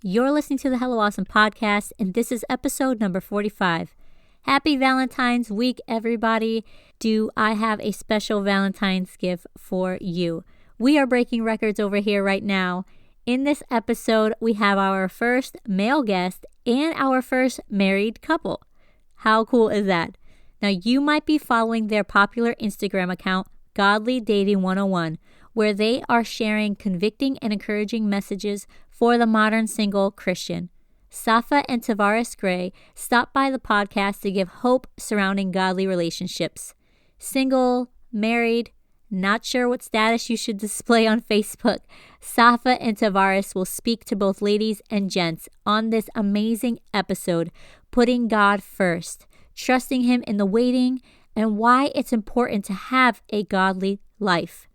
You're listening to the Hello Awesome podcast, and this is episode number 45. Happy Valentine's week, everybody. Do I have a special Valentine's gift for you? We are breaking records over here right now. In this episode, we have our first male guest and our first married couple. How cool is that? Now, you might be following their popular Instagram account, Godly Dating 101, where they are sharing convicting and encouraging messages for the modern single Christian. Safa and Tovares Grey stopped by the podcast to give hope surrounding godly relationships. Single, married, not sure what status you should display on Facebook, Safa and Tovares will speak to both ladies and gents on this amazing episode, putting God first, trusting Him in the waiting, and why it's important to have a godly life.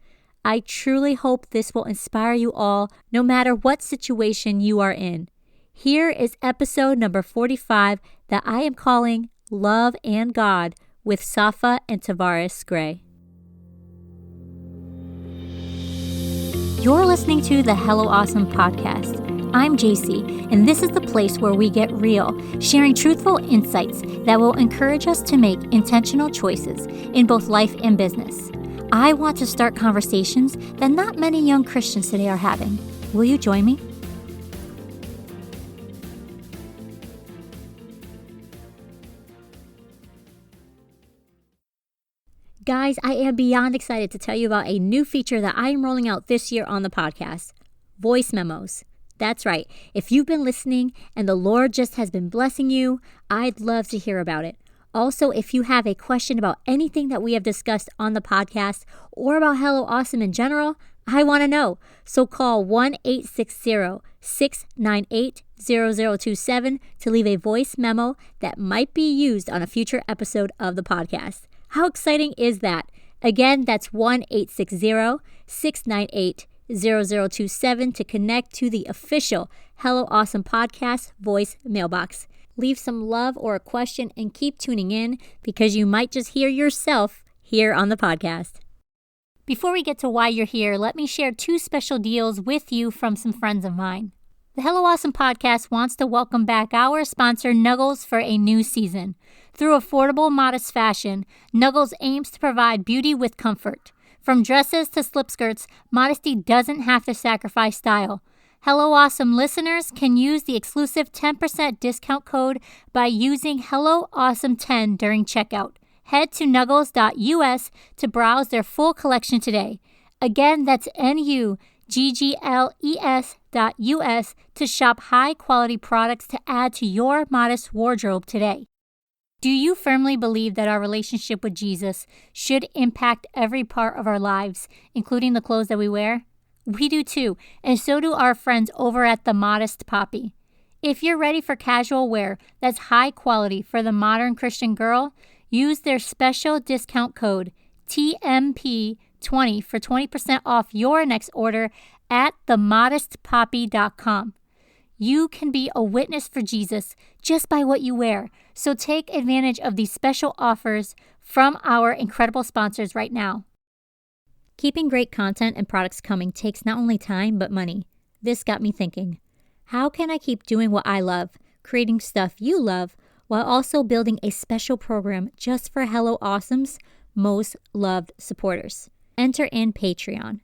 I truly hope this will inspire you all, no matter what situation you are in. Here is episode number 45 that I am calling Love and God with Safa and Tovares Grey. You're listening to the Hello Awesome podcast. I'm JC, and this is the place where we get real, sharing truthful insights that will encourage us to make intentional choices in both life and business. I want to start conversations that not many young Christians today are having. Will you join me? Guys, I am beyond excited to tell you about a new feature that I am rolling out this year on the podcast, voice memos. That's right. If you've been listening and the Lord just has been blessing you, I'd love to hear about it. Also, if you have a question about anything that we have discussed on the podcast or about Hello Awesome in general, I want to know. So call 1-860-698-0027 to leave a voice memo that might be used on a future episode of the podcast. How exciting is that? Again, that's 1-860-698-0027 to connect to the official Hello Awesome podcast voice mailbox. Leave some love or a question and keep tuning in because you might just hear yourself here on the podcast. Before we get to why you're here, let me share two special deals with you from some friends of mine. The Hello Awesome podcast wants to welcome back our sponsor, Nuggles, for a new season. Through affordable, modest fashion, Nuggles aims to provide beauty with comfort. From dresses to slip skirts, modesty doesn't have to sacrifice style. Hello Awesome listeners can use the exclusive 10% discount code by using Hello Awesome 10 during checkout. Head to nuggles.us to browse their full collection today. Again, that's nuggles.us to shop high-quality products to add to your modest wardrobe today. Do you firmly believe that our relationship with Jesus should impact every part of our lives, including the clothes that we wear? We do too, and so do our friends over at The Modest Poppy. If you're ready for casual wear that's high quality for the modern Christian girl, use their special discount code TMP20 for 20% off your next order at themodestpoppy.com. You can be a witness for Jesus just by what you wear, so take advantage of these special offers from our incredible sponsors right now. Keeping great content and products coming takes not only time, but money. This got me thinking, how can I keep doing what I love, creating stuff you love, while also building a special program just for Hello Awesome's most loved supporters? Enter in Patreon.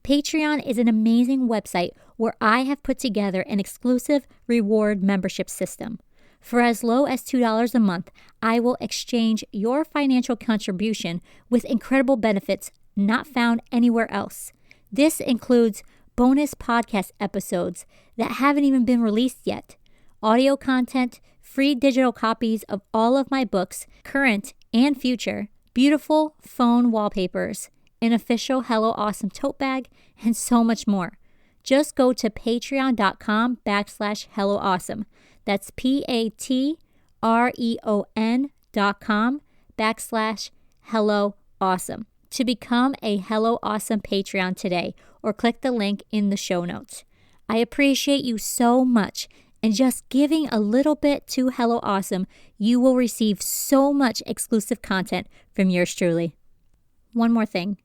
Patreon is an amazing website where I have put together an exclusive reward membership system. For as low as $2 a month, I will exchange your financial contribution with incredible benefits not found anywhere else. This includes bonus podcast episodes that haven't even been released yet, audio content, free digital copies of all of my books, current and future, beautiful phone wallpapers, an official Hello Awesome tote bag, and so much more. Just go to patreon.com/Hello Awesome. That's patreon.com/Hello Awesome to become a Hello Awesome Patreon today, or click the link in the show notes. I appreciate you so much, and just giving a little bit to Hello Awesome, you will receive so much exclusive content from yours truly. One more thing.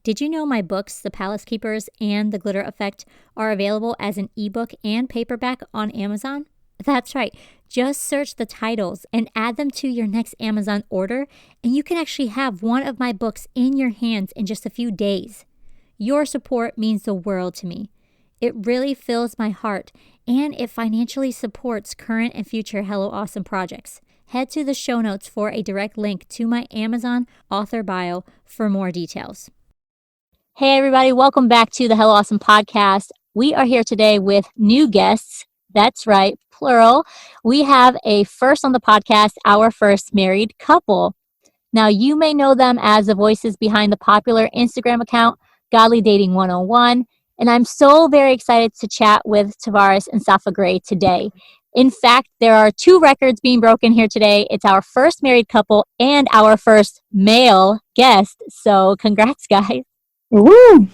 Did you know my books, The Palace Keepers and The Glitter Effect, are available as an ebook and paperback on Amazon? That's right. Just search the titles and add them to your next Amazon order, and you can actually have one of my books in your hands in just a few days. Your support means the world to me. It really fills my heart, and it financially supports current and future Hello Awesome projects. Head to the show notes for a direct link to my Amazon author bio for more details. Hey everybody, welcome back to the Hello Awesome podcast. We are here today with new guests. That's right, plural. We have a first on the podcast, our first married couple. Now, you may know them as the voices behind the popular Instagram account, Godly Dating 101, and I'm so very excited to chat with Tovares and Safa Grey today. In fact, there are 2 records being broken here today. It's our first married couple and our first male guest, so congrats, guys. Woo!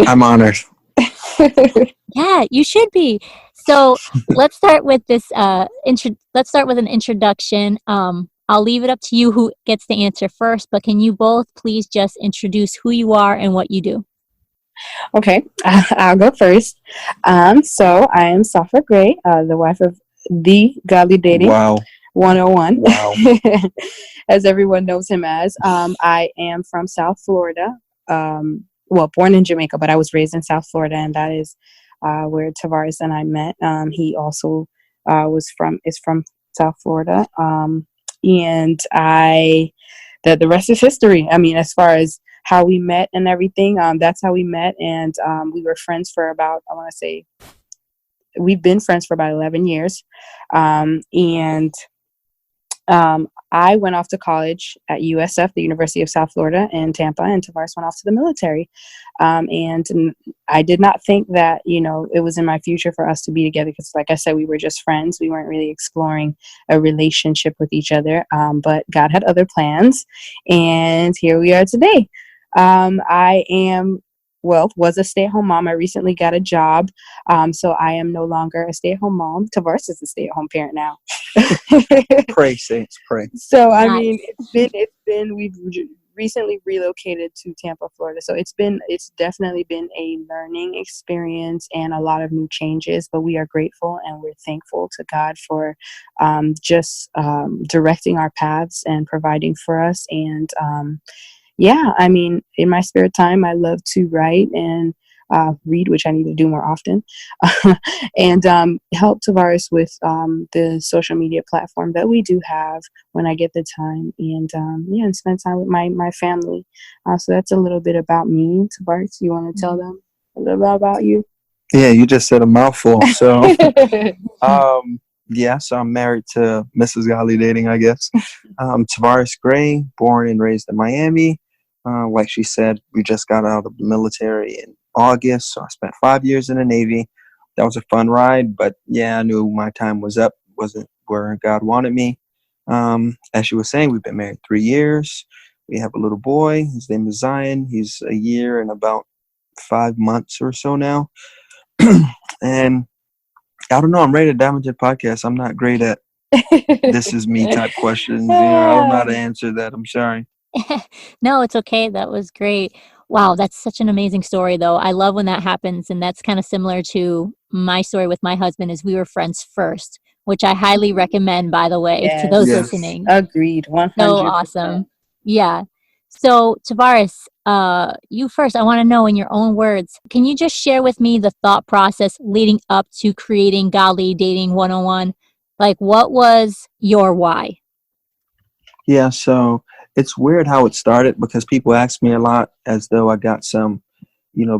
I'm honored. Yeah, you should be. So let's start with this. Let's start with an introduction. I'll leave it up to you who gets to answer first, but can you both please just introduce who you are and what you do? Okay, I'll go first. So I am Safa Grey, the wife of the Godly Dating 101. Wow. As everyone knows him as. I am from South Florida. Born in Jamaica, but I was raised in South Florida, and that is where Tovares and I met. He also is from South Florida. And the rest is history. I mean, as far as how we met and everything, that's how we met. And we were friends for about, we've been friends for about 11 years. I went off to college at USF, the University of South Florida in Tampa, and Tovares went off to the military. And I did not think that, it was in my future for us to be together because, like I said, we were just friends. We weren't really exploring a relationship with each other, but God had other plans, and here we are today. Was a stay-at-home mom. I recently got a job, so I am no longer a stay-at-home mom. Tovares is a stay-at-home parent now. Pray, saints, pray. So I mean, we've recently relocated to Tampa, Florida. So it's definitely been a learning experience and a lot of new changes. But we are grateful and we're thankful to God for directing our paths and providing for us. And I mean, in my spare time, I love to write and read, which I need to do more often, and help Tovares with the social media platform that we do have when I get the time, and spend time with my family. So that's a little bit about me. Tovares, you want to tell them a little bit about you? Yeah, you just said a mouthful. So, so I'm married to Mrs. Godly Dating, I guess. Tovares Grey, born and raised in Miami. Like she said, we just got out of the military in August, so I spent 5 years in the Navy. That was a fun ride, but I knew my time was up, wasn't where God wanted me. As she was saying, we've been married 3 years. We have a little boy. His name is Zion. He's a year and about 5 months or so now. And I don't know, I'm ready to dive into the podcast. I'm not great at this is me type questions. I don't know how to answer that. I'm sorry. No, it's okay. That was great. Wow, that's such an amazing story, though. I love when that happens, and that's kind of similar to my story with my husband is we were friends first, which I highly recommend, by the way, to those listening. Agreed, 100%. So awesome. Yeah. So, Tovares, you first, I want to know in your own words, can you just share with me the thought process leading up to creating Godly Dating 101? Like, what was your why? Yeah, so it's weird how it started because people ask me a lot as though I got some,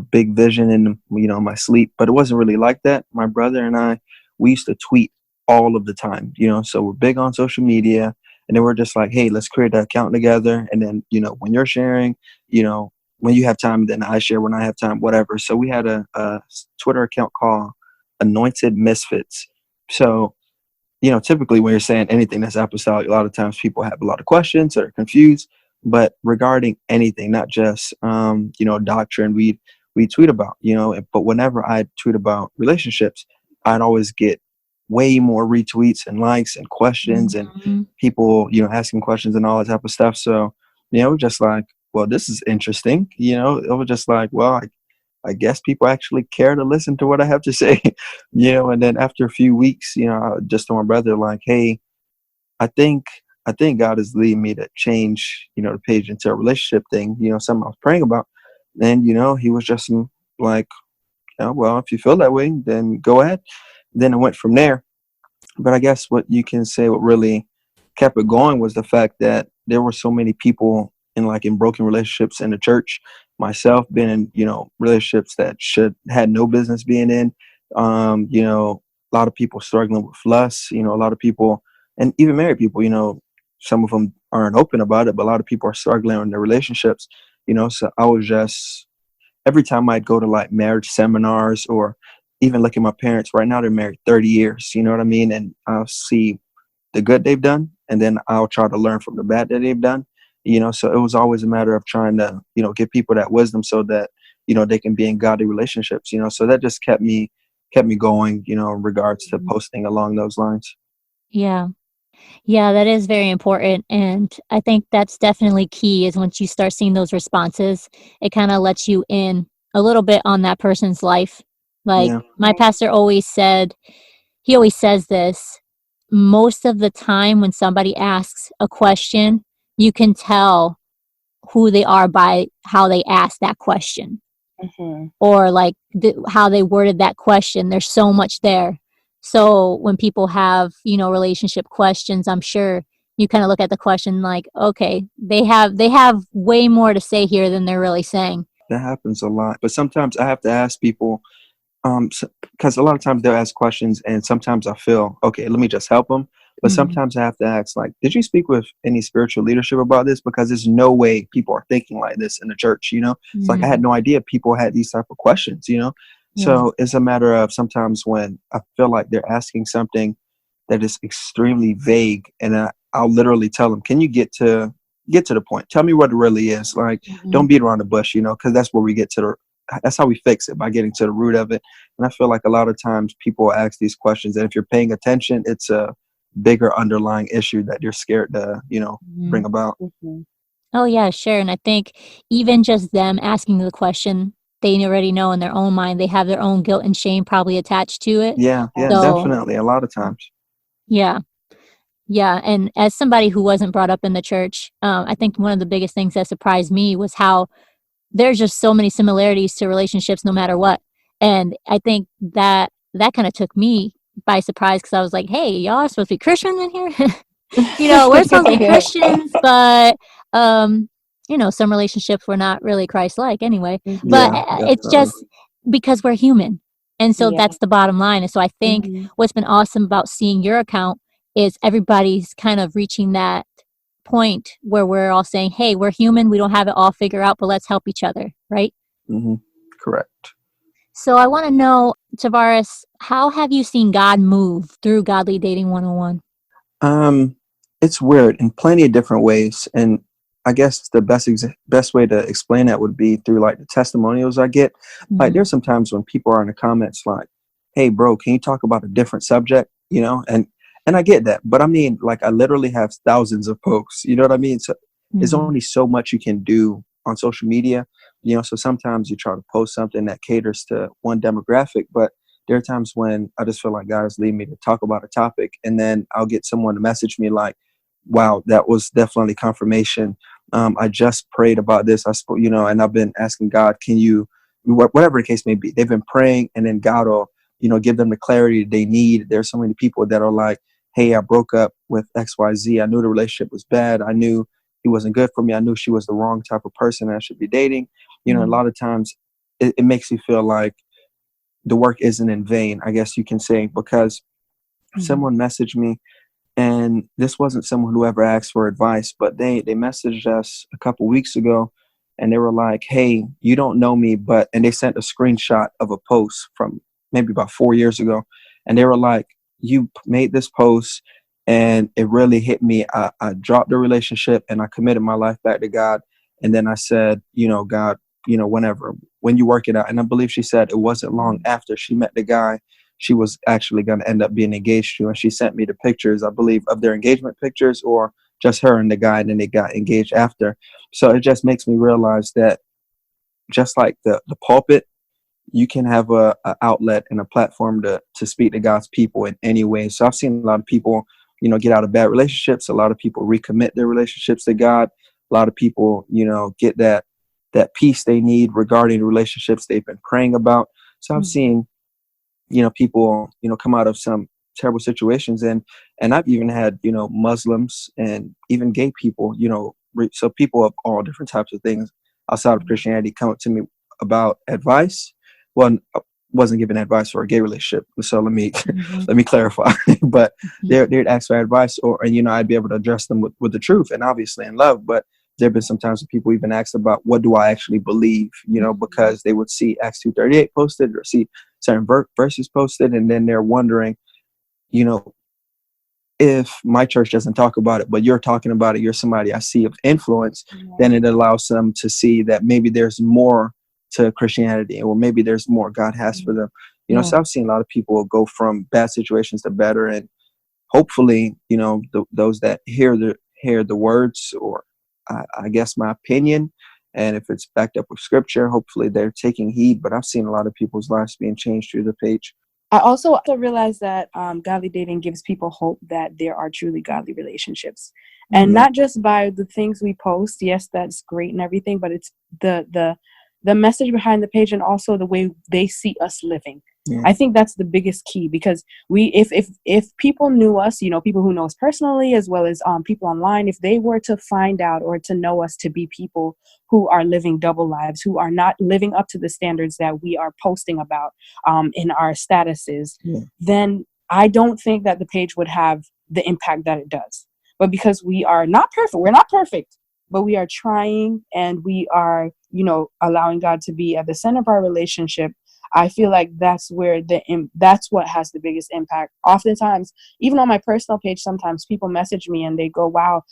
big vision in, my sleep, but it wasn't really like that. My brother and I, we used to tweet all of the time, so we're big on social media, and then we're just like, hey, let's create an account together. And then, when you're sharing, when you have time, then I share when I have time, whatever. So we had a Twitter account called Anointed Misfits. So, typically when you're saying anything that's apostolic, a lot of times people have a lot of questions or are confused. But regarding anything, not just doctrine, we tweet about, but whenever I tweet about relationships, I'd always get way more retweets and likes and questions and people, asking questions and all that type of stuff. So, we're just like, well, this is interesting. It was just like, well, I guess people actually care to listen to what I have to say, and then after a few weeks, I just told my brother like, hey, I think I think God is leading me to change, the page into a relationship thing, something I was praying about. And, he was just like, well, if you feel that way, then go ahead. Then it went from there. But I guess what you can say what really kept it going was the fact that there were so many people in broken relationships in the church. Myself being in, relationships that had no business being in. A lot of people struggling with lust, a lot of people, and even married people, some of them aren't open about it, but a lot of people are struggling in their relationships, so I was just, every time I'd go to like marriage seminars or even look at my parents right now, they're married 30 years, you know what I mean? And I'll see the good they've done, and then I'll try to learn from the bad that they've done, so it was always a matter of trying to, give people that wisdom so that, they can be in godly relationships, so that just kept me going, in regards to posting along those lines. Yeah. Yeah, that is very important. And I think that's definitely key is once you start seeing those responses, it kind of lets you in a little bit on that person's life. Like Yeah. my pastor always said, he always says this most of the time when somebody asks a question, you can tell who they are by how they ask that question Mhm. or like how they worded that question. There's so much there. So when people have, relationship questions, I'm sure you kind of look at the question like, okay, they have way more to say here than they're really saying. That happens a lot. But sometimes I have to ask people, because a lot of times they'll ask questions, and sometimes I feel, okay, let me just help them. But Mhm. sometimes I have to ask, like, did you speak with any spiritual leadership about this? Because there's no way people are thinking like this in the church, It's like I had Mhm. no idea people had these type of questions. Yeah. So it's a matter of sometimes when I feel like they're asking something that is extremely vague, and I'll literally tell them, can you get to the point? Tell me what it really is. Like, don't Mhm. beat around the bush, because that's where we get to that's how we fix it, by getting to the root of it. And I feel like a lot of times people ask these questions, and if you're paying attention, it's a bigger underlying issue that you're scared to, bring Mhm. about. Mhm. Oh yeah, sure. And I think even just them asking the question, they already know in their own mind they have their own guilt and shame probably attached to it. Yeah, yeah, So Absolutely. definitely. A lot of times. yeah. Yeah, and as somebody who wasn't brought up in the church, I think one of the biggest things that surprised me was how there's just so many similarities to relationships no matter what. And I think that kind of took me by surprise because I was like, "Hey, y'all are supposed to be Christians in here." We're supposed to be Christians, but um, some relationships were not really Christ-like anyway. But Yeah, it's definitely. just because we're human, and so Yeah. that's the bottom line. And so I think Mhm. what's been awesome about seeing your account is everybody's kind of reaching that point where we're all saying, "Hey, we're human. We don't have it all figured out, but let's help each other." Right? Hmm. Correct. So I want to know, Tavares, how have you seen God move through Godly Dating 101? Um, it's weird in plenty of different ways, and I guess the best way to explain that would be through like the testimonials I get. Like, Mhm. there's sometimes when people are in the comments like, "Hey, bro, can you talk about a different subject?" And I get that, but I mean, like, I literally have thousands of posts. You know what I mean? So there's Mhm. only so much you can do on social media. So sometimes you try to post something that caters to one demographic, but there are times when I just feel like God is leading me to talk about a topic, and then I'll get someone to message me like, "Wow, that was definitely confirmation. I just prayed about this. And I've been asking God, can you, whatever the case may be." They've been praying, and then God will, give them the clarity they need. There's so many people that are like, "Hey, I broke up with XYZ. I knew the relationship was bad. I knew he wasn't good for me. I knew she was the wrong type of person I should be dating." A Mhm. lot of times it makes me feel like the work isn't in vain, I guess you can say, because Mhm. someone messaged me, and this wasn't someone who ever asked for advice, but they messaged us a couple weeks ago, and they were like, "Hey, you don't know me, but," and they sent a screenshot of a post from maybe about 4 years ago, and they were like, "You made this post, and it really hit me. I dropped the relationship, and I committed my life back to God, and then I said, God, whenever, when you work it out." And I believe she said it wasn't long after she met the guy she was actually going to end up being engaged to. And she sent me the pictures, I believe, of their engagement pictures, or just her and the guy, and then they got engaged after. So it just makes me realize that just like the pulpit, you can have a outlet and a platform to speak to God's people in any way. So I've seen a lot of people, get out of bad relationships. A lot of people recommit their relationships to God. A lot of people, get that peace they need regarding the relationships they've been praying about. So I've seen, people, come out of some terrible situations, and I've even had, Muslims and even gay people, so people of all different types of things outside of Christianity come up to me about advice. Well, I wasn't given advice for a gay relationship, so let me let me clarify. But they'd ask for advice, and I'd be able to address them with the truth and obviously in love. But there've been some times when people even asked about what do I actually believe, because they would see Acts 2:38 posted or see certain verses posted, and then they're wondering, if my church doesn't talk about it, but you're talking about it, you're somebody I see of influence, then it allows them to see that maybe there's more to Christianity, or maybe there's more God has for them. So I've seen a lot of people go from bad situations to better, and hopefully, those that hear the words, or I guess my opinion, and if it's backed up with scripture, hopefully they're taking heed. But I've seen a lot of people's lives being changed through the page. I also realize that godly dating gives people hope that there are truly godly relationships, and not just by the things we post. Yes, that's great and everything, but it's the message behind the page, and also the way they see us living. I think that's the biggest key, because if people knew us, people who know us personally, as well as people online, if they were to find out or to know us to be people who are living double lives, who are not living up to the standards that we are posting about in our statuses, then I don't think that the page would have the impact that it does. But because we are not perfect, we're not perfect, but we are trying, and we are, allowing God to be at the center of our relationship. I feel like that's where that's what has the biggest impact. Oftentimes, even on my personal page, sometimes people message me and they go, "Wow,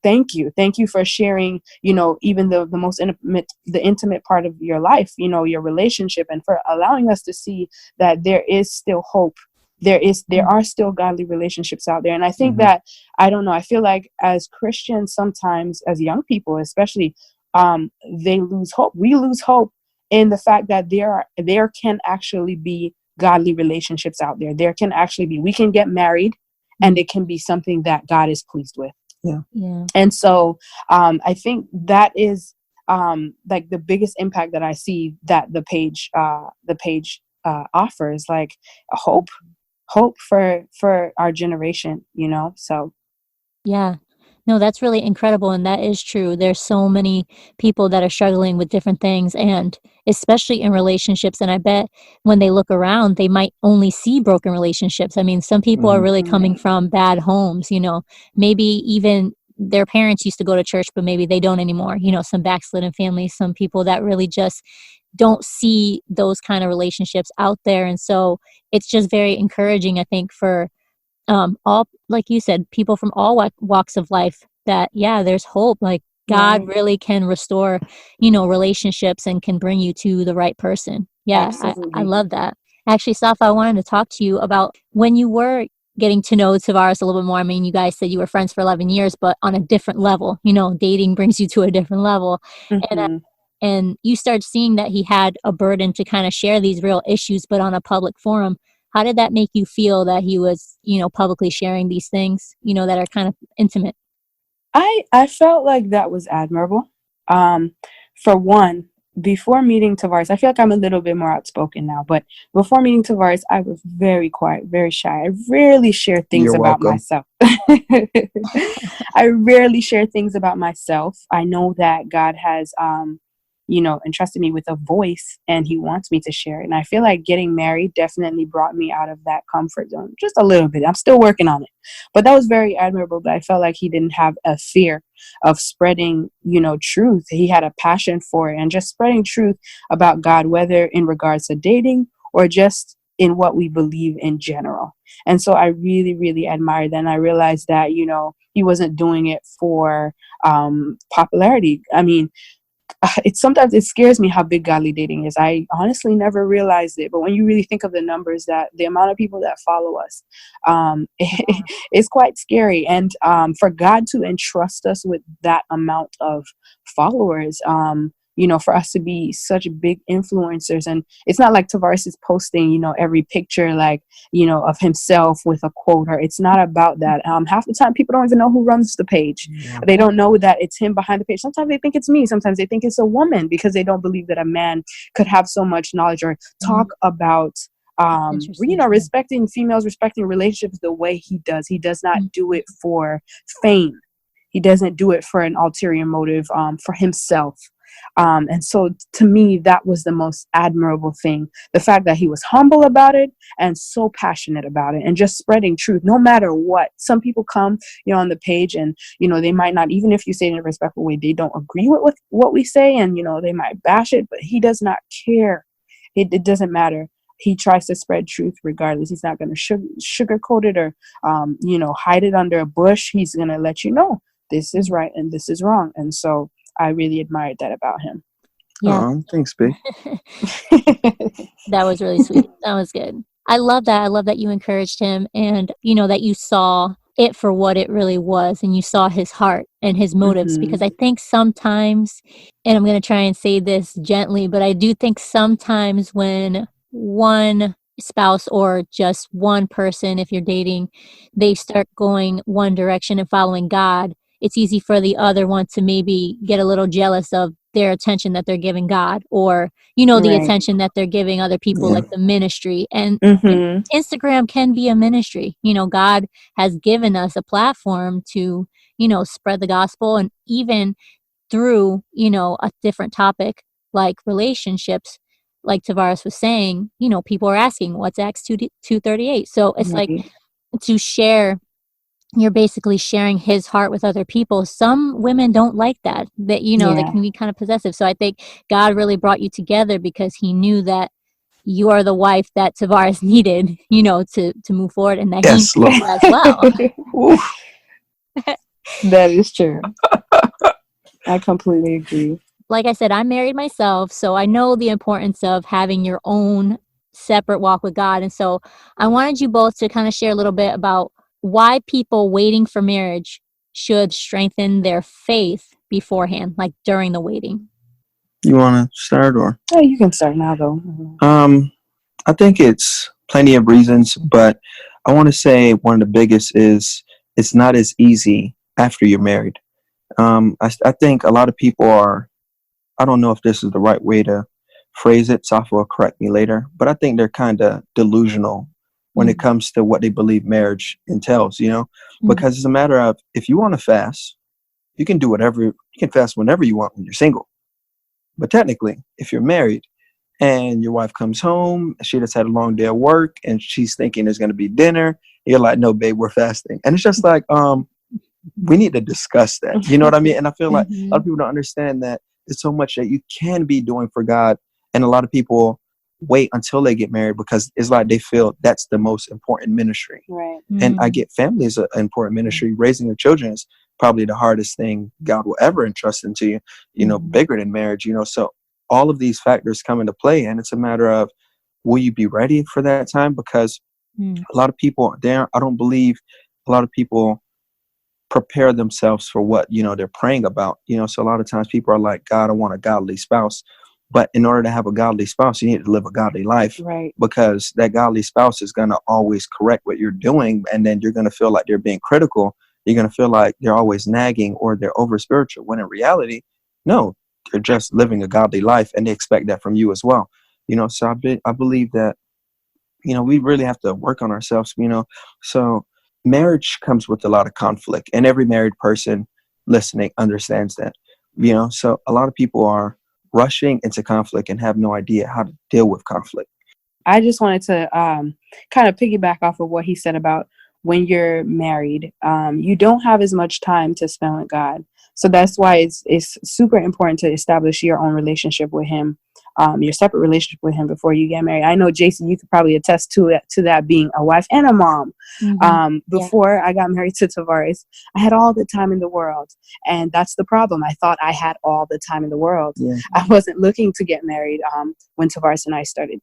thank you for sharing, even the most intimate part of your life, your relationship, and for allowing us to see that there is still hope. There are still godly relationships out there." And I think that, I don't know, I feel like as Christians, sometimes as young people, especially, they lose hope. We lose hope in the fact that there can actually be godly relationships out there. There can actually be, we can get married, and it can be something that God is pleased with. Yeah. And so I think that is like the biggest impact that I see that the page offers, like a hope for our generation, so. Yeah. No, that's really incredible. And that is true. There's so many people that are struggling with different things, and especially in relationships. And I bet when they look around, they might only see broken relationships. I mean, some people are really coming from bad homes, maybe even their parents used to go to church, but maybe they don't anymore. Some backslidden families, some people that really just don't see those kind of relationships out there. And so it's just very encouraging, I think, for all, like you said, people from all walks of life, that there's hope. Like, God really can restore relationships, and can bring you to the right person. I love that. Actually, Safa, I wanted to talk to you about when you were getting to know Tovares a little bit more. I mean, you guys said you were friends for 11 years, but on a different level. Dating brings you to a different level. And you start seeing that he had a burden to kind of share these real issues, but on a public forum. How did that make you feel, that he was, publicly sharing these things, that are kind of intimate? I felt like that was admirable. For one, before meeting Tovares, I feel like I'm a little bit more outspoken now, but before meeting Tovares, I was very quiet, very shy. I rarely share things You're about welcome. myself. I rarely share things about myself. I know that God has, entrusted me with a voice, and he wants me to share it. And I feel like getting married definitely brought me out of that comfort zone just a little bit. I'm still working on it, but that was very admirable. But I felt like he didn't have a fear of spreading, truth. He had a passion for it, and just spreading truth about God, whether in regards to dating or just in what we believe in general. And so I really, really admired that. And I realized that, he wasn't doing it for popularity. I mean, sometimes it scares me how big godly dating is. I honestly never realized it, but when you really think of the numbers, that the amount of people that follow us, it's quite scary. And for God to entrust us with that amount of followers, for us to be such big influencers. And it's not like Tovares is posting, every picture, like, of himself with a quote, or it's not about that. Half the time people don't even know who runs the page. Yeah. They don't know that it's him behind the page. Sometimes they think it's me. Sometimes they think it's a woman, because they don't believe that a man could have so much knowledge or talk about respecting females, respecting relationships the way he does. He does not do it for fame. He doesn't do it for an ulterior motive, for himself. And so to me, that was the most admirable thing. The fact that he was humble about it and so passionate about it, and just spreading truth no matter what. Some people come, on the page, and, they might not, even if you say it in a respectful way, they don't agree with what we say, and, they might bash it, but he does not care. It doesn't matter. He tries to spread truth regardless. He's not going to sugarcoat it or, hide it under a bush. He's going to let you know this is right and this is wrong. And so I really admired that about him. Yeah. Thanks, B. That was really sweet. That was good. I love that. I love that you encouraged him, and, that you saw it for what it really was, and you saw his heart and his motives. Because I think sometimes, and I'm going to try and say this gently, but I do think sometimes when one spouse or just one person, if you're dating, they start going one direction and following God, it's easy for the other one to maybe get a little jealous of their attention that they're giving God, or, the attention that they're giving other people, like the ministry. And Instagram can be a ministry. God has given us a platform to, spread the gospel. And even through, a different topic like relationships, like Tovares was saying, people are asking, what's Acts 2:38? So it's like, to share, you're basically sharing his heart with other people. Some women don't like that, they can be kind of possessive. So I think God really brought you together because he knew that you are the wife that Tovares needed, to move forward, and that he needed as well. That is true. I completely agree. Like I said, I'm married myself, so I know the importance of having your own separate walk with God. And so I wanted you both to kind of share a little bit about why people waiting for marriage should strengthen their faith beforehand, like during the waiting. You want to start, or? Oh, you can start now, though. I think it's plenty of reasons, but I want to say one of the biggest is it's not as easy after you're married. I think a lot of people are, I don't know if this is the right way to phrase it, Safa will correct me later, but I think they're kind of delusional when it comes to what they believe marriage entails, because it's a matter of, if you want to fast, you can do whatever, you can fast whenever you want when you're single. But technically, if you're married and your wife comes home, she just had a long day of work and she's thinking there's going to be dinner, you're like, no, babe, we're fasting. And it's just like, we need to discuss that. You know what I mean? And I feel like a lot of people don't understand that there's so much that you can be doing for God. And a lot of people wait until they get married because it's like they feel that's the most important ministry. Right. And I get family is an important ministry. Raising your children is probably the hardest thing God will ever entrust into you, bigger than marriage, So all of these factors come into play, and it's a matter of, will you be ready for that time? Because a lot of people there, I don't believe a lot of people prepare themselves for what, they're praying about, So a lot of times people are like, God, I want a godly spouse. But in order to have a godly spouse, you need to live a godly life, right? Because that godly spouse is going to always correct what you're doing. And then you're going to feel like they're being critical. You're going to feel like they're always nagging or they're over spiritual, when in reality, no, they're just living a godly life, and they expect that from you as well. So I believe that, we really have to work on ourselves, So marriage comes with a lot of conflict, and every married person listening understands that, So a lot of people are rushing into conflict and have no idea how to deal with conflict. I just wanted to kind of piggyback off of what he said about when you're married, you don't have as much time to spend with God. So that's why it's super important to establish your own relationship with him your separate relationship with him before you get married. I know, Jason, you could probably attest to it, to that, being a wife and a mom. Before I got married to Tovares, I had all the time in the world. And that's the problem. I thought I had all the time in the world. Yeah. I wasn't looking to get married when Tovares and I started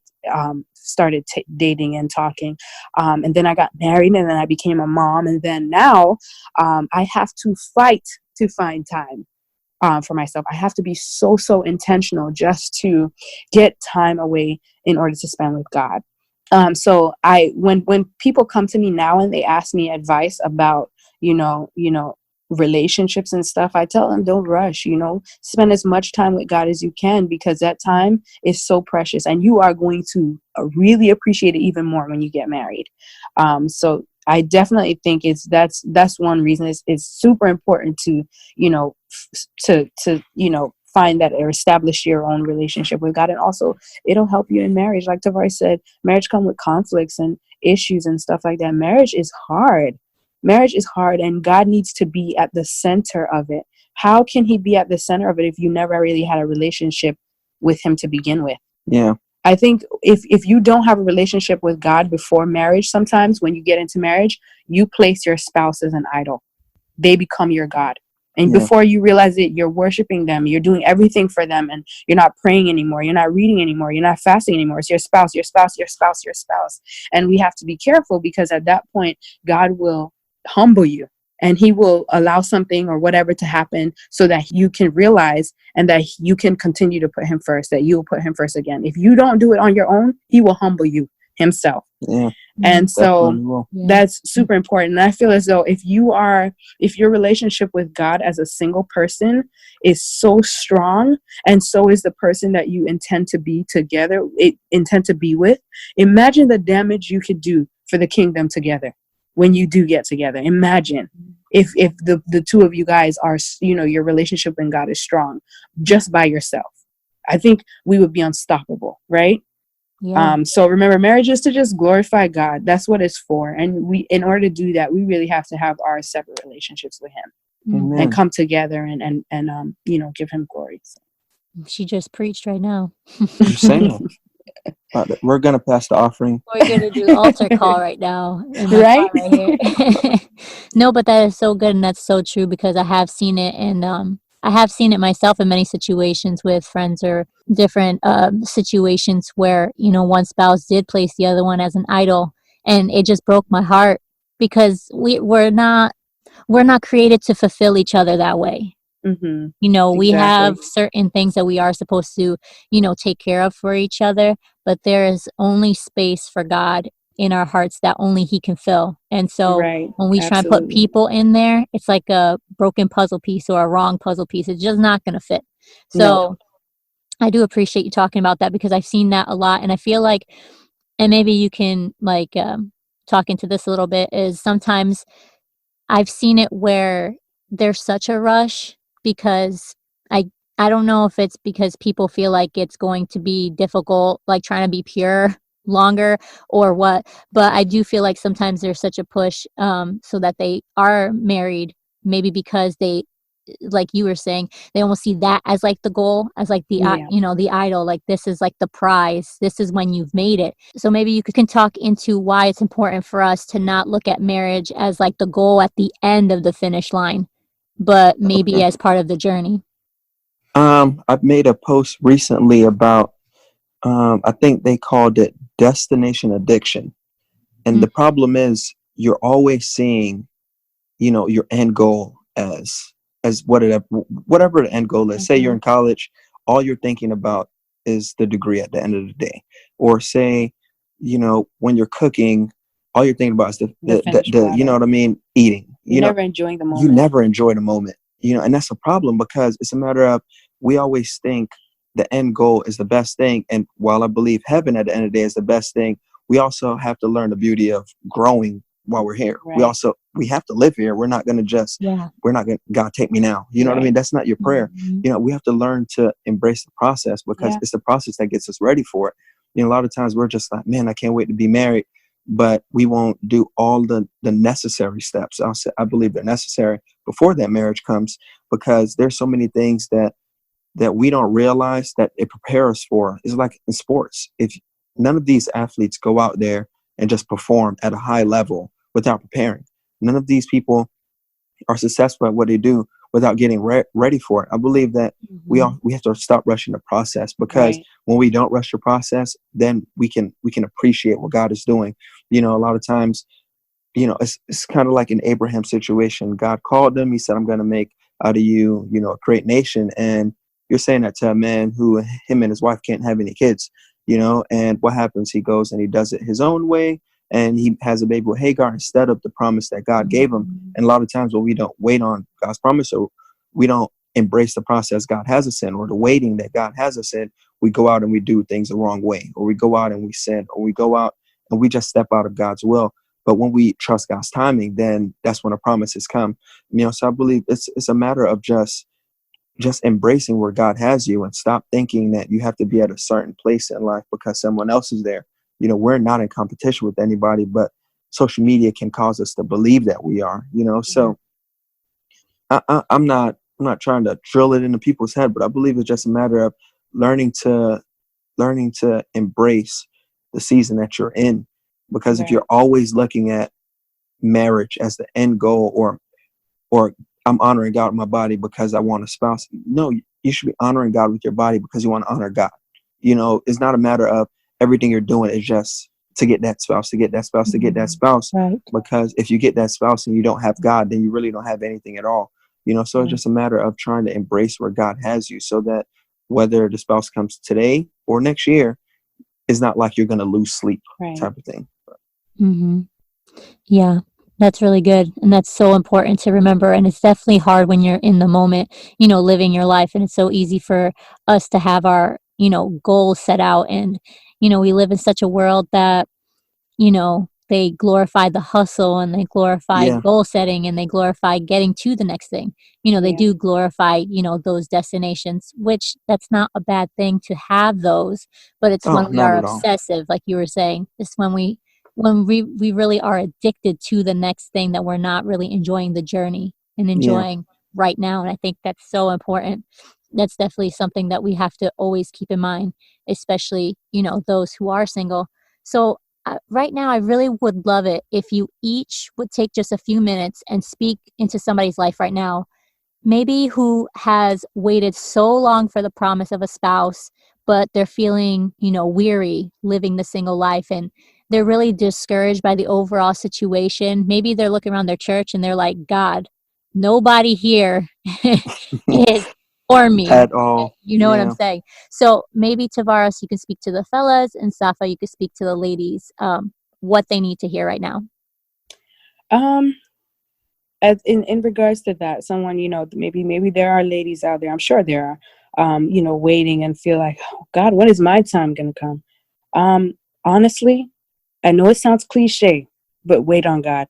dating and talking. And then I got married, and then I became a mom. And then now I have to fight to find time for myself. I have to be so intentional just to get time away in order to spend with God. So when people come to me now and they ask me advice about, relationships and stuff, I tell them, don't rush, spend as much time with God as you can, because that time is so precious, and you are going to really appreciate it even more when you get married. So I definitely think that's one reason it's super important to, find that or establish your own relationship with God. And also it'll help you in marriage. Like Tovares said, marriage comes with conflicts and issues and stuff like that. Marriage is hard, and God needs to be at the center of it. How can he be at the center of it if you never really had a relationship with him to begin with? Yeah. I think if you don't have a relationship with God before marriage, sometimes when you get into marriage, you place your spouse as an idol. They become your God. And before you realize it, you're worshiping them. You're doing everything for them. And you're not praying anymore. You're not reading anymore. You're not fasting anymore. It's your spouse, your spouse, your spouse, your spouse. And we have to be careful, because at that point, God will humble you. And he will allow something or whatever to happen so that you can realize and that you can continue to put him first, that you will put him first again. If you don't do it on your own, he will humble you himself. Yeah. And so that's super important. And I feel as though if your relationship with God as a single person is so strong, and so is the person that you intend to be with, imagine the damage you could do for the kingdom together. When you do get together, imagine if the two of you guys are, your relationship in God is strong just by yourself. I think we would be unstoppable, right? Yeah. So remember, marriage is to just glorify God. That's what it's for. And in order to do that, we really have to have our separate relationships with him. Amen. And come together and give him glory. She just preached right now. I'm saying. We're going to pass the offering. We're going to do the altar call right now. Right? Right here. No, but that is so good, and that's so true, because I have seen it, and I have seen it myself in many situations with friends or different situations where, one spouse did place the other one as an idol, and it just broke my heart, because we're not created to fulfill each other that way. Mm-hmm. We have certain things that we are supposed to, take care of for each other, but there is only space for God in our hearts that only he can fill. And so when we try and put people in there, it's like a broken puzzle piece or a wrong puzzle piece. It's just not going to fit. So I do appreciate you talking about that, because I've seen that a lot. And I feel like, and maybe you can talk into this a little bit, is sometimes I've seen it where there's such a rush, because I don't know if it's because people feel like it's going to be difficult, like trying to be pure longer or what, but I do feel like sometimes there's such a push so that they are married, maybe because they, like you were saying, they almost see that as like the goal, as like the the idol, like this is like the prize, this is when you've made it. So maybe you can talk into why it's important for us to not look at marriage as like the goal at the end of the finish line, but maybe as part of the journey. I've made a post recently about I think they called it destination addiction. And the problem is you're always seeing, your end goal as whatever the end goal is. Say you're in college, all you're thinking about is the degree at the end of the day. Or say, when you're cooking, all you're thinking about is the you know what I mean, eating. You're never enjoying the moment. You never enjoy the moment. And that's a problem, because it's a matter of, we always think the end goal is the best thing. And while I believe heaven at the end of the day is the best thing, we also have to learn the beauty of growing while we're here. Right. We have to live here. We're not going to just, we're not going to, God, take me now. You know what I mean? That's not your prayer. We have to learn to embrace the process, because it's the process that gets us ready for it. A lot of times we're just like, man, I can't wait to be married, but we won't do all the necessary steps. I believe they're necessary before that marriage comes, because there's so many things that that we don't realize that it prepares us for. It's like in sports. If none of these athletes go out there and just perform at a high level without preparing, none of these people are successful at what they do without getting ready for it. I believe that we have to stop rushing the process, because when we don't rush the process, then we can appreciate what God is doing. A lot of times, it's kind of like an Abraham situation. God called him. He said, I'm going to make out of you, a great nation. And you're saying that to a man who him and his wife can't have any kids, and what happens? He goes and he does it his own way. And he has a baby with Hagar instead of the promise that God gave him. And a lot of times when we don't wait on God's promise, or we don't embrace the process God has us in, or the waiting that God has us in, we go out and we do things the wrong way, or we go out and we sin, or we go out and we just step out of God's will. But when we trust God's timing, then that's when the promises come. So I believe it's a matter of just embracing where God has you, and stop thinking that you have to be at a certain place in life because someone else is there. We're not in competition with anybody, but social media can cause us to believe that we are, so I'm not trying to drill it into people's head, but I believe it's just a matter of learning to embrace the season that you're in. Because if you're always looking at marriage as the end goal, or I'm honoring God with my body because I want a spouse, no, you should be honoring God with your body because you want to honor God. It's not a matter of everything you're doing is just to get that spouse, to get that spouse, to get that spouse. Right. Because if you get that spouse and you don't have God, then you really don't have anything at all. So it's just a matter of trying to embrace where God has you, so that whether the spouse comes today or next year, it's not like you're going to lose sleep type of thing. Yeah, that's really good. And that's so important to remember. And it's definitely hard when you're in the moment, living your life. And it's so easy for us to have our, goals set out. And, we live in such a world that, they glorify the hustle, and they glorify goal setting, and they glorify getting to the next thing. They do glorify, those destinations, which that's not a bad thing to have those, but it's when we are obsessive, like you were saying. It's when we really are addicted to the next thing, that we're not really enjoying the journey and enjoying right now. And I think that's so important. That's definitely something that we have to always keep in mind, especially, those who are single. So right now, I really would love it if you each would take just a few minutes and speak into somebody's life right now, maybe who has waited so long for the promise of a spouse, but they're feeling, weary living the single life, and they're really discouraged by the overall situation. Maybe they're looking around their church and they're like, God, nobody here is for me at all. You know what I'm saying? So maybe Tovares, you can speak to the fellas, and Safa, you can speak to the ladies, what they need to hear right now. In regards to that, someone, maybe there are ladies out there, I'm sure there are, waiting and feel like, oh God, when is my time going to come? Honestly, I know it sounds cliche, but wait on God.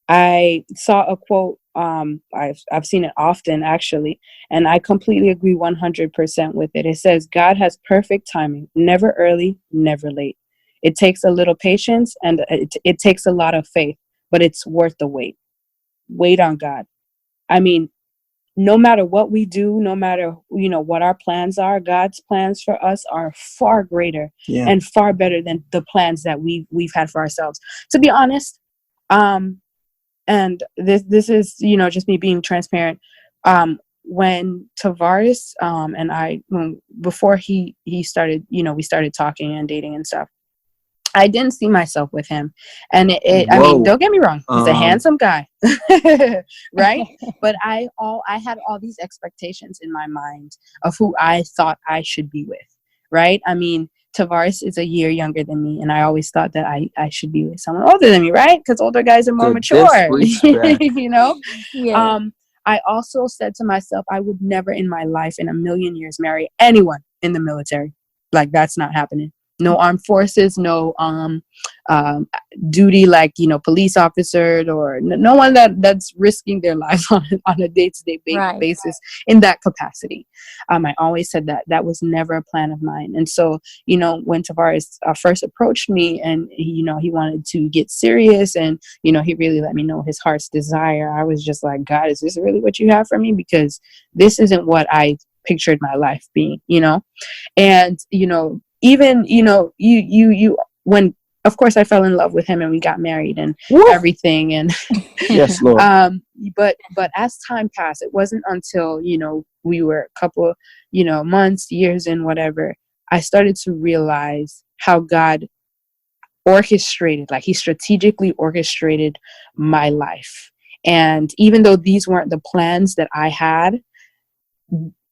I saw a quote, I've seen it often actually, and I completely agree 100% with it. It says, God has perfect timing, never early, never late. It takes a little patience, and it takes a lot of faith, but it's worth the wait. Wait on God. I mean, no matter what we do, no matter, what our plans are, God's plans for us are far greater and far better than the plans that we've had for ourselves. To be honest, and this is, just me being transparent. When Tovares and I, before he started, we started talking and dating and stuff, I didn't see myself with him. And I mean, don't get me wrong, he's a handsome guy, right? But I had all these expectations in my mind of who I thought I should be with, right? I mean, Tovares is a year younger than me, and I always thought that I should be with someone older than me, right? Because older guys are more mature, Yeah. I also said to myself, I would never in my life, in a million years, marry anyone in the military. Like, that's not happening. No armed forces, no duty like, police officers, or no one that's risking their lives on a day-to-day basis in that capacity. I always said that was never a plan of mine. And so, when Tovares first approached me, and he wanted to get serious, and he really let me know his heart's desire, I was just like, God, is this really what you have for me? Because this isn't what I pictured my life being, and, even, you, when, of course, I fell in love with him and we got married and everything. And, Yes, Lord. but as time passed, it wasn't until, we were a couple, months, years and whatever, I started to realize how God orchestrated, like he strategically orchestrated my life. And even though these weren't the plans that I had,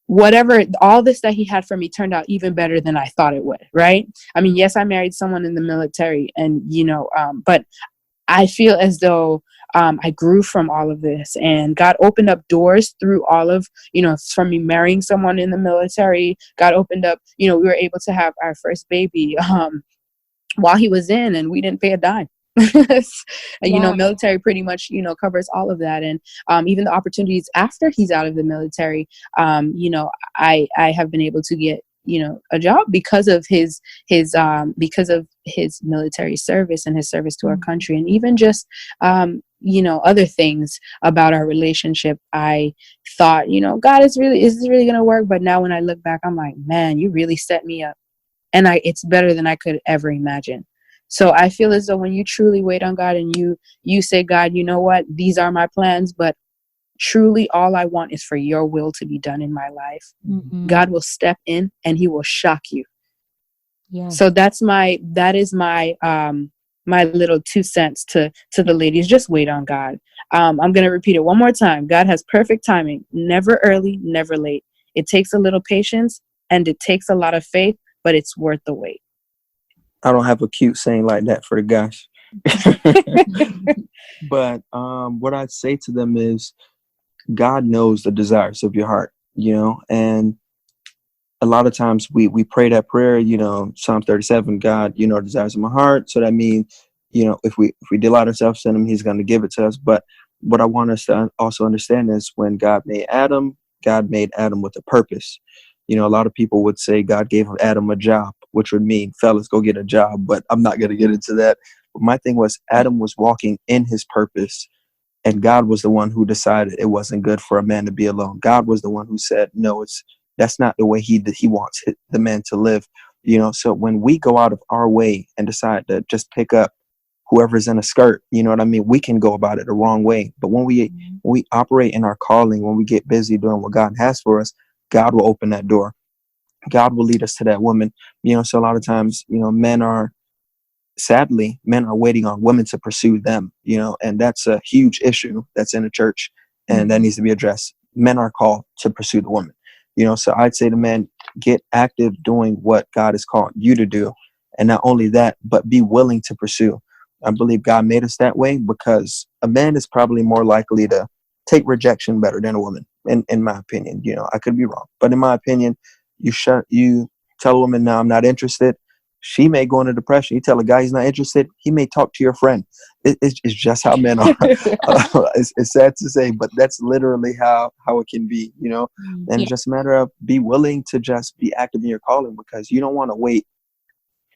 whatever, all this that he had for me turned out even better than I thought it would. Right. I mean, yes, I married someone in the military and, but I feel as though I grew from all of this, and God opened up doors through all of, from me marrying someone in the military. God opened up, we were able to have our first baby while he was in, and we didn't pay a dime. Military pretty much, covers all of that. And even the opportunities after he's out of the military, I have been able to get, a job because of his military service and his service to our country. And even just, other things about our relationship, I thought, God, is this really going to work? But now when I look back, I'm like, man, you really set me up. And it's better than I could ever imagine. So I feel as though when you truly wait on God and you say, God, you know what, these are my plans, but truly all I want is for your will to be done in my life. Mm-hmm. God will step in and he will shock you. Yeah. So that is my my little 2 cents to the ladies. Just wait on God. I'm going to repeat it one more time. God has perfect timing, never early, never late. It takes a little patience and it takes a lot of faith, but it's worth the wait. I don't have a cute saying like that for the guys. But what I'd say to them is God knows the desires of your heart, and a lot of times we pray that prayer, Psalm 37, God, the desires of my heart. So that means, if we delight ourselves in him, he's going to give it to us. But what I want us to also understand is when God made Adam with a purpose. A lot of people would say God gave Adam a job, which would mean, fellas, go get a job. But I'm not going to get into that. But my thing was Adam was walking in his purpose, and God was the one who decided it wasn't good for a man to be alone. God was the one who said, no, that's not the way he wants the man to live. So when we go out of our way and decide to just pick up whoever's in a skirt, you know what I mean? We can go about it the wrong way. But when we operate in our calling, when we get busy doing what God has for us, God will open that door. God will lead us to that woman. So a lot of times, men are waiting on women to pursue them, and that's a huge issue that's in the church, and that needs to be addressed. Men are called to pursue the woman, so I'd say to men, get active doing what God has called you to do. And not only that, but be willing to pursue. I believe God made us that way because a man is probably more likely to take rejection better than a woman, in my opinion. I could be wrong, but in my opinion, you tell a woman, no, I'm not interested. She may go into depression. You tell a guy he's not interested, he may talk to your friend. It's just how men are. It's sad to say, but that's literally how it can be, and it's just a matter of be willing to just be active in your calling, because you don't want to wait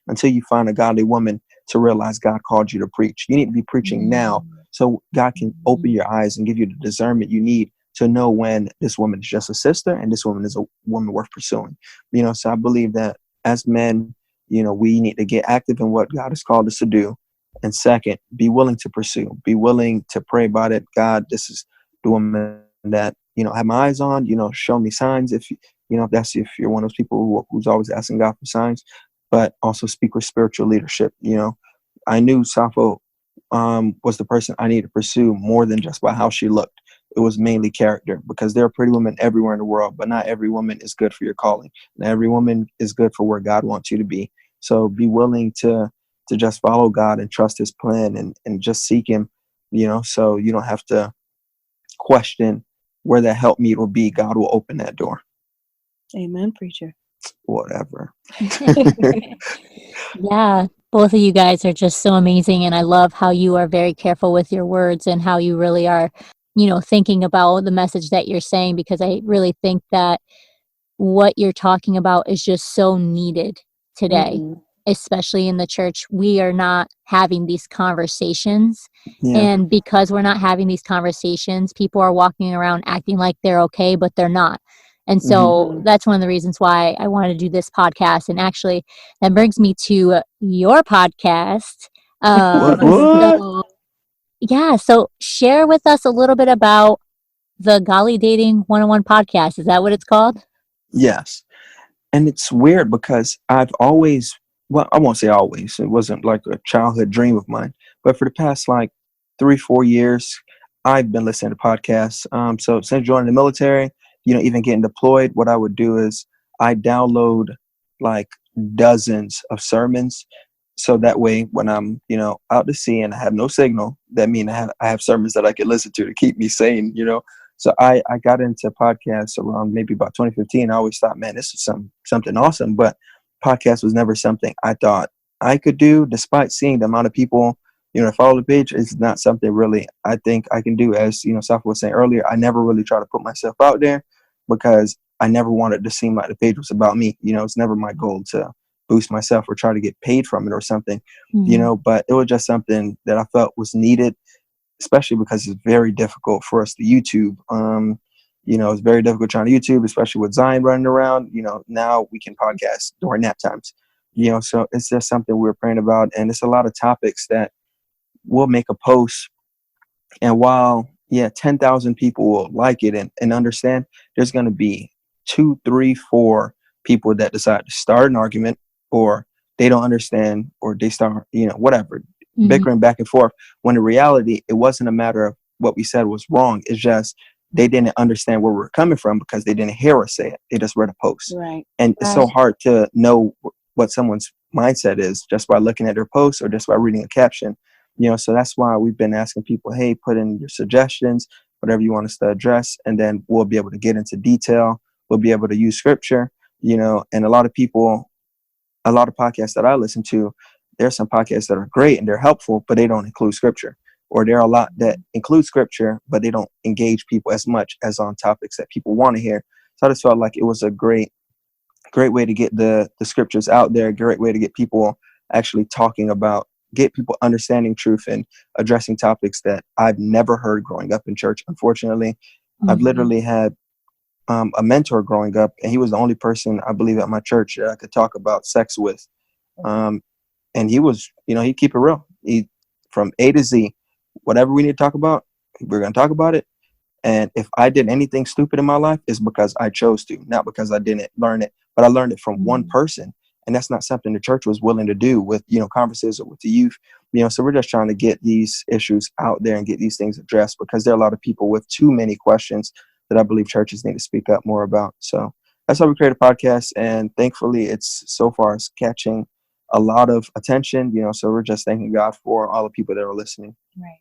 until you find a godly woman to realize God called you to preach. You need to be preaching now so God can open your eyes and give you the discernment you need to know when this woman is just a sister and this woman is a woman worth pursuing. So I believe that as men, we need to get active in what God has called us to do. And second, be willing to pursue, be willing to pray about it. God, this is the woman that, I have my eyes on, show me signs. If you're one of those people who's always asking God for signs, but also speak with spiritual leadership. I knew Safa was the person I needed to pursue more than just by how she looked. It was mainly character, because there are pretty women everywhere in the world, but not every woman is good for your calling. Not every woman is good for where God wants you to be. So be willing to just follow God and trust his plan and just seek him, so you don't have to question where that help meet will be. God will open that door. Amen, preacher. Whatever. Yeah, both of you guys are just so amazing. And I love how you are very careful with your words and how you really are, thinking about the message that you're saying, because I really think that what you're talking about is just so needed today, especially in the church. We are not having these conversations. Yeah. And because we're not having these conversations, people are walking around acting like they're okay, but they're not. And so that's one of the reasons why I wanted to do this podcast. And actually, that brings me to your podcast. What? So, yeah, so share with us a little bit about the Golly Dating 101 podcast. Is that what it's called? Yes. And it's weird because I've always, well, I won't say always, it wasn't like a childhood dream of mine, but for the past like 3-4 years, I've been listening to podcasts. So since joining the military, even getting deployed, what I would do is I download like dozens of sermons. So that way, when I'm, out to sea and I have no signal, that means I have sermons that I can listen to keep me sane. So I got into podcasts around maybe about 2015. I always thought, man, this is something awesome. But podcast was never something I thought I could do, despite seeing the amount of people, follow the page. It's not something really I think I can do. As, Safa was saying earlier, I never really try to put myself out there because I never wanted to seem like the page was about me. It's never my goal to boost myself or try to get paid from it or something, but it was just something that I felt was needed, especially because it's very difficult for us to YouTube. It's very difficult trying to YouTube, especially with Zion running around. Now we can podcast during nap times. So it's just something we're praying about, and it's a lot of topics that we'll make a post, and while 10,000 people will like it and understand, there's going to be 2, 3, 4 people that decide to start an argument, or they don't understand, or they start, whatever, bickering back and forth, when in reality, it wasn't a matter of what we said was wrong. It's just they didn't understand where we're coming from because they didn't hear us say it. They just read a post. Right. And it's so hard to know what someone's mindset is just by looking at their post or just by reading a caption. So that's why we've been asking people, hey, put in your suggestions, whatever you want us to address, and then we'll be able to get into detail. We'll be able to use scripture, and a lot of podcasts that I listen to, there's some podcasts that are great and they're helpful, but they don't include scripture. Or there are a lot that include scripture, but they don't engage people as much as on topics that people want to hear. So I just felt like it was a great way to get the scriptures out there, a great way to get people actually talking about, get people understanding truth and addressing topics that I've never heard growing up in church. Unfortunately, I've literally had a mentor growing up, and he was the only person I believe at my church that I could talk about sex with. And he was, he'd keep it real. He, from A to Z, whatever we need to talk about, we're going to talk about it. And if I did anything stupid in my life, it's because I chose to, not because I didn't learn it, but I learned it from one person. And that's not something the church was willing to do with, conferences or with the youth. So we're just trying to get these issues out there and get these things addressed, because there are a lot of people with too many questions that I believe churches need to speak up more about. So that's how we create a podcast. And thankfully, it's so far is catching a lot of attention, so we're just thanking God for all the people that are listening. Right.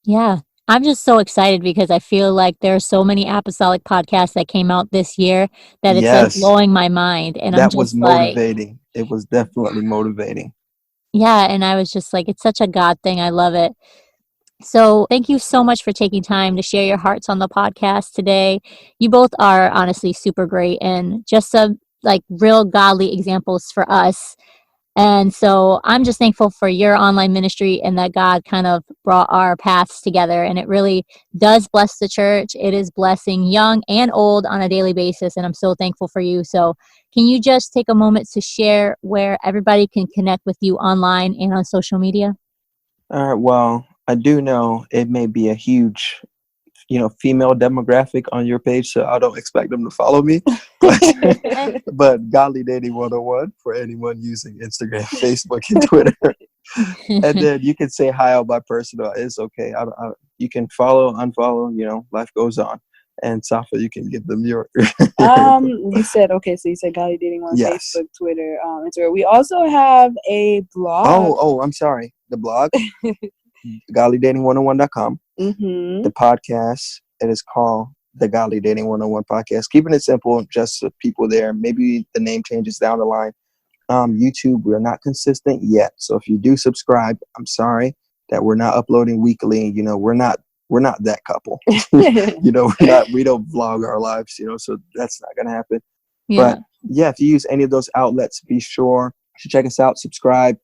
Yeah. I'm just so excited because I feel like there are so many apostolic podcasts that came out this year that it's like blowing my mind. And that was motivating. It was definitely motivating. Yeah. And I was just like, it's such a God thing. I love it. So thank you so much for taking time to share your hearts on the podcast today. You both are honestly super great and just some like real godly examples for us. And so I'm just thankful for your online ministry and that God kind of brought our paths together. And it really does bless the church. It is blessing young and old on a daily basis. And I'm so thankful for you. So can you just take a moment to share where everybody can connect with you online and on social media? All right. Well, I do know it may be a huge, female demographic on your page, so I don't expect them to follow me. But Godly Dating 101 for anyone using Instagram, Facebook, and Twitter. And then you can say hi on my personal. It's okay. You can follow, unfollow. Life goes on. And Safa, you can give them your. You said okay. So you said Godly Dating on Facebook, Twitter, Instagram. We also have a blog. Oh, I'm sorry. The blog. godlydating101.com. The podcast, it is called the Godly Dating 101 Podcast. Keeping it simple, just so people there. Maybe the name changes down the line. YouTube, we're not consistent yet. So if you do subscribe, I'm sorry that we're not uploading weekly. We're not that couple. We don't vlog our lives, so that's not gonna happen. Yeah. But if you use any of those outlets, be sure to check us out, subscribe,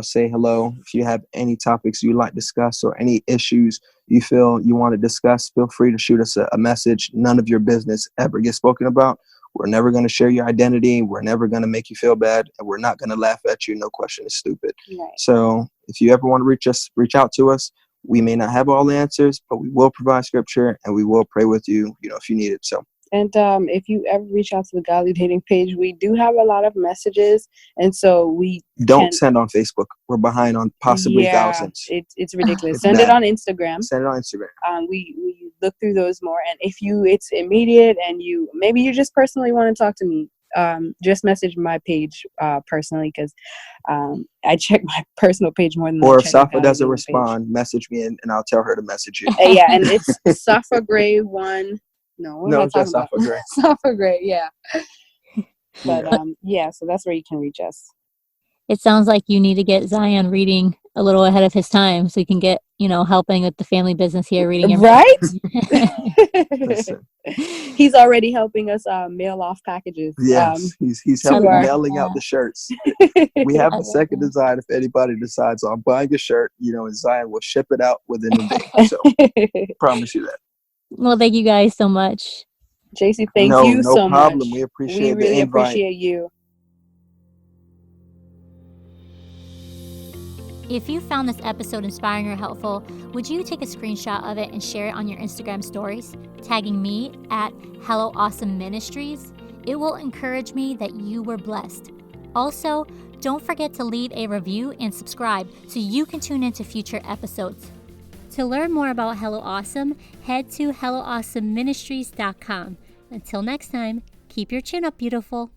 say hello. If you have any topics you'd like to discuss or any issues you feel you want to discuss, feel free to shoot us a message. None of your business ever gets spoken about. We're never going to share your identity. We're never going to make you feel bad. And we're not going to laugh at you. No question is stupid. Right. So if you ever want to reach out to us. We may not have all the answers, but we will provide scripture and we will pray with you, if you need it. So. And if you ever reach out to the Godly Dating page, we do have a lot of messages. And so we don't send on Facebook. We're behind on possibly thousands. It's ridiculous. Send it on Instagram. Send it on Instagram. We look through those more. And if it's immediate and maybe you just personally want to talk to me, just message my page personally, because I check my personal page more than. Or if Safa doesn't respond, message me and I'll tell her to message you. Yeah, and it's Safa Grey 1. No, just Safa Grey. Safa Grey, yeah. But so that's where you can reach us. It sounds like you need to get Zion reading a little ahead of his time so he can get, helping with the family business here, reading everything. Right? He's already helping us mail off packages. Yes, he's helping mailing out the shirts. We have a second design if anybody decides on buying a shirt, and Zion will ship it out within a day. So promise you that. Well, thank you guys so much. JC, thank you so much. No problem. We appreciate We really appreciate you. If you found this episode inspiring or helpful, would you take a screenshot of it and share it on your Instagram stories, tagging me at Hello Awesome Ministries? It will encourage me that you were blessed. Also, don't forget to leave a review and subscribe so you can tune into future episodes. To learn more about Hello Awesome, head to HelloAwesomeMinistries.com. Until next time, keep your chin up, beautiful.